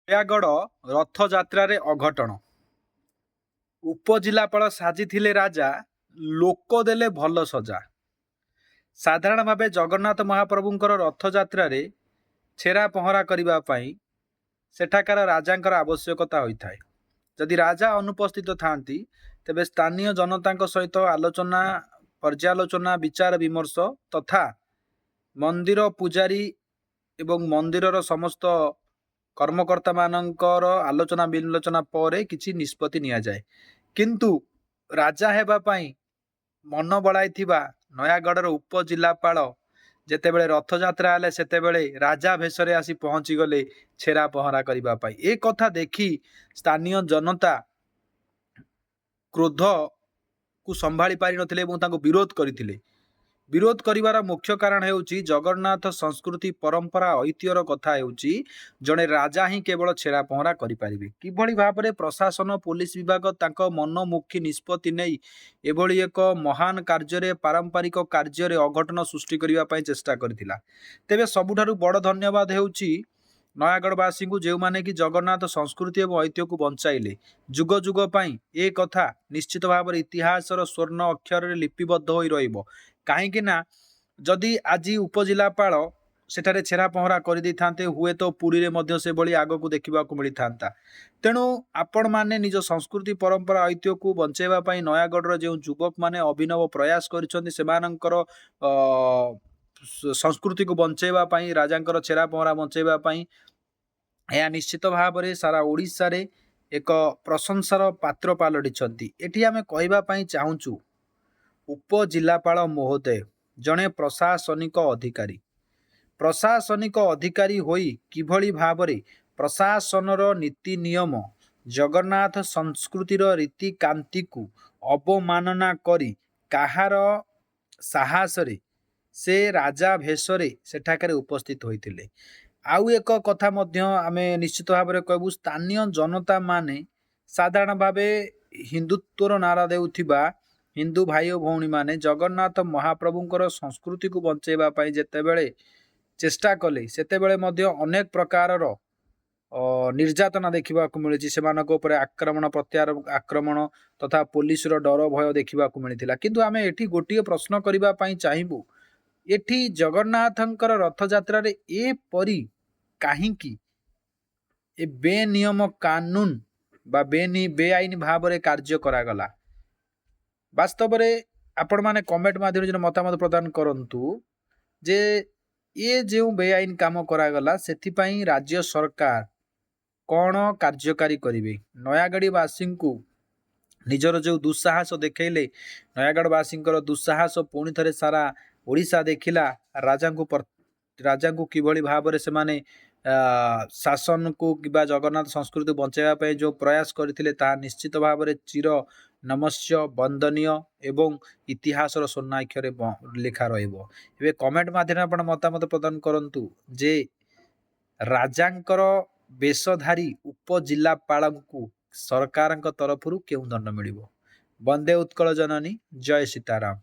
ନୟାଗଡ଼ ରଥଯାତ୍ରାରେ ଅଘଟଣ। ଉପଜିଲ୍ଲାପାଳ ସାଜିଥିଲେ ରାଜା, ଲୋକ ଦେଲେ ଭଲ ସଜା। ସାଧାରଣ ଭାବେ ଜଗନ୍ନାଥ ମହାପ୍ରଭୁଙ୍କର ରଥଯାତ୍ରାରେ ଛେରା ପହଁରା କରିବା ପାଇଁ ସେଠାକାର ରାଜାଙ୍କର ଆବଶ୍ୟକତା ହୋଇଥାଏ। ଯଦି ରାଜା ଅନୁପସ୍ଥିତ ଥାନ୍ତି ତେବେ ସ୍ଥାନୀୟ ଜନତାଙ୍କ ସହିତ ଆଲୋଚନା, ପର୍ଯ୍ୟାଲୋଚନା, ବିଚାର ବିମର୍ଶ ତଥା ମନ୍ଦିର ପୂଜାରୀ ଏବଂ ମନ୍ଦିରର ସମସ୍ତ କର୍ମକର୍ତ୍ତା ମାନଙ୍କର ଆଲୋଚନା ବିଲୋଚନା ପରେ କିଛି ନିଷ୍ପତ୍ତି ନିଆଯାଏ। କିନ୍ତୁ ରାଜା ହେବା ପାଇଁ ମନ ବଳାଇଥିବା ନୟାଗଡ଼ର ଉପଜିଲ୍ଲାପାଳ ଯେତେବେଳେ ରଥଯାତ୍ରା ହେଲେ ସେତେବେଳେ ରାଜା ବେଶରେ ଆସି ପହଞ୍ଚିଗଲେ ଛେରା ପହଁରା କରିବା ପାଇଁ। ଏ କଥା ଦେଖି ସ୍ଥାନୀୟ ଜନତା କ୍ରୋଧକୁ ସମ୍ଭାଳି ପାରିନଥିଲେ ଏବଂ ତାଙ୍କୁ ବିରୋଧ କରିଥିଲେ। ବିରୋଧ କରିବାର ମୁଖ୍ୟ କାରଣ ହେଉଛି ଜଗନ୍ନାଥ ସଂସ୍କୃତି, ପରମ୍ପରା, ଐତିହ୍ୟର କଥା ହେଉଛି ଜଣେ ରାଜା ହିଁ କେବଳ ଛେରା ପହଁରା କରିପାରିବେ। କିଭଳି ଭାବରେ ପ୍ରଶାସନ, ପୋଲିସ ବିଭାଗ ତାଙ୍କ ମନମୁଖୀ ନିଷ୍ପତ୍ତି ନେଇ ଏଭଳି ଏକ ମହାନ କାର୍ଯ୍ୟରେ, ପାରମ୍ପରିକ କାର୍ଯ୍ୟରେ ଅଘଟଣ ସୃଷ୍ଟି କରିବା ପାଇଁ ଚେଷ୍ଟା କରିଥିଲା। ତେବେ ସବୁଠାରୁ ବଡ଼ ଧନ୍ୟବାଦ ହେଉଛି ନୟାଗଡ଼ବାସୀଙ୍କୁ, ଯେଉଁମାନେ କି ଜଗନ୍ନାଥ ସଂସ୍କୃତି ଏବଂ ଐତିହ୍ୟକୁ ବଞ୍ଚାଇଲେ। ଯୁଗ ଯୁଗ ପାଇଁ ଏ କଥା ନିଶ୍ଚିତ ଭାବରେ ଇତିହାସର ସ୍ୱର୍ଣ୍ଣ ଅକ୍ଷରରେ ଲିପିବଦ୍ଧ ହୋଇ ରହିବ। କାହିଁକି ନା ଯଦି ଆଜି ଉପଜିଲ୍ଲାପାଳ ସେଠାରେ ଛେରା ପହଁରା କରିଦେଇଥାନ୍ତେ, ହୁଏତ ପୁରୀରେ ମଧ୍ୟ ସେଭଳି ଆଗକୁ ଦେଖିବାକୁ ମିଳିଥାନ୍ତା। ତେଣୁ ଆପଣମାନେ ନିଜ ସଂସ୍କୃତି, ପରମ୍ପରା, ଐତିହ୍ୟକୁ ବଞ୍ଚାଇବା ପାଇଁ ନୟାଗଡ଼ର ଯେଉଁ ଯୁବକମାନେ ଅଭିନବ ପ୍ରୟାସ କରିଛନ୍ତି, ସେମାନଙ୍କର ସଂସ୍କୃତିକୁ ବଞ୍ଚାଇବା ପାଇଁ, ରାଜାଙ୍କର ଛେରା ପହଁରା ବଞ୍ଚାଇବା ପାଇଁ ଏହା ନିଶ୍ଚିତ ଭାବରେ ସାରା ଓଡ଼ିଶାରେ ଏକ ପ୍ରଶଂସାର ପାତ୍ର ପାଲଟିଛନ୍ତି। ଏଠି ଆମେ କହିବା ପାଇଁ ଚାହୁଁଛୁ, ଉପଜିଲ୍ଲାପାଳ ମହୋଦୟ ଜଣେ ପ୍ରଶାସନିକ ଅଧିକାରୀ। ପ୍ରଶାସନିକ ଅଧିକାରୀ ହୋଇ କିଭଳି ଭାବରେ ପ୍ରଶାସନର ନୀତି ନିୟମ, ଜଗନ୍ନାଥ ସଂସ୍କୃତିର ରୀତିକାନ୍ତିକୁ ଅବମାନନା କରି କାହାର ସାହସରେ ସେ ରାଜା ଭେଷରେ ସେଠାକାରେ ଉପସ୍ଥିତ ହୋଇଥିଲେ। ଆଉ ଏକ କଥା ମଧ୍ୟ ଆମେ ନିଶ୍ଚିତ ଭାବରେ କହିବୁ, ସ୍ଥାନୀୟ ଜନତା ମାନେ ସାଧାରଣ ଭାବେ ହିନ୍ଦୁତ୍ୱର ନାରା ଦେଉଥିବା ହିନ୍ଦୁ ଭାଇ ଓ ଭଉଣୀମାନେ ଜଗନ୍ନାଥ ମହାପ୍ରଭୁଙ୍କର ସଂସ୍କୃତିକୁ ବଞ୍ଚାଇବା ପାଇଁ ଯେତେବେଳେ ଚେଷ୍ଟା କଲେ, ସେତେବେଳେ ମଧ୍ୟ ଅନେକ ପ୍ରକାରର ନିର୍ଯାତନା ଦେଖିବାକୁ ମିଳିଛି। ସେମାନଙ୍କ ଉପରେ ଆକ୍ରମଣ, ଆକ୍ରମଣ ତଥା ପୋଲିସର ଡର ଭୟ ଦେଖିବାକୁ ମିଳିଥିଲା। କିନ୍ତୁ ଆମେ ଏଠି ଗୋଟିଏ ପ୍ରଶ୍ନ କରିବା ପାଇଁ ଚାହିଁବୁ, ଏଠି ଜଗନ୍ନାଥଙ୍କର ରଥଯାତ୍ରାରେ ଏପରି କାହିଁକି ଏ ବେନିୟମ କାନୁନ ବା ବେଆଇନ ଭାବରେ କାର୍ଯ୍ୟ କରାଗଲା? ବାସ୍ତବରେ ଆପଣମାନେ କମେଣ୍ଟ ମାଧ୍ୟମରେ ମତାମତ ପ୍ରଦାନ କରନ୍ତୁ ଯେ ଏ ଯେଉଁ ବେଆଇନ କାମ କରାଗଲା ସେଥିପାଇଁ ରାଜ୍ୟ ସରକାର କ'ଣ କାର୍ଯ୍ୟକାରୀ କରିବେ? ନୟାଗଡ଼ବାସୀଙ୍କୁ ନିଜର ଯେଉଁ ଦୁଃସାହସ ଦେଖେଇଲେ, ନୟାଗଡ଼ବାସୀଙ୍କର ଦୁଃସାହସ ପୁଣି ଥରେ ସାରା ଓଡ଼ିଶା ଦେଖିଲା। ରାଜାଙ୍କୁ କିଭଳି ଭାବରେ ସେମାନେ ଶାସନକୁ କିମ୍ବା ଜଗନ୍ନାଥ ସଂସ୍କୃତି ବଞ୍ଚାଇବା ପାଇଁ ଯେଉଁ ପ୍ରୟାସ କରିଥିଲେ, ତାହା ନିଶ୍ଚିତ ଭାବରେ ଚିର ନମସ୍ୟ, ବନ୍ଦନୀୟ ଏବଂ ଇତିହାସର ସ୍ୱର୍ଣ୍ଣାକ୍ଷରରେ ଲେଖା ରହିବ। ଏବେ କମେଣ୍ଟ ମାଧ୍ୟମରେ ଆପଣ ମତାମତ ପ୍ରଦାନ କରନ୍ତୁ ଯେ ରାଜାଙ୍କର ବେଶଧାରୀ ଉପଜିଲ୍ଲାପାଳଙ୍କୁ ସରକାରଙ୍କ ତରଫରୁ କେଉଁ ଦଣ୍ଡ ମିଳିବ? ବନ୍ଦେ ଉତ୍କଳ ଜନନୀ, ଜୟ ସୀତାରାମ।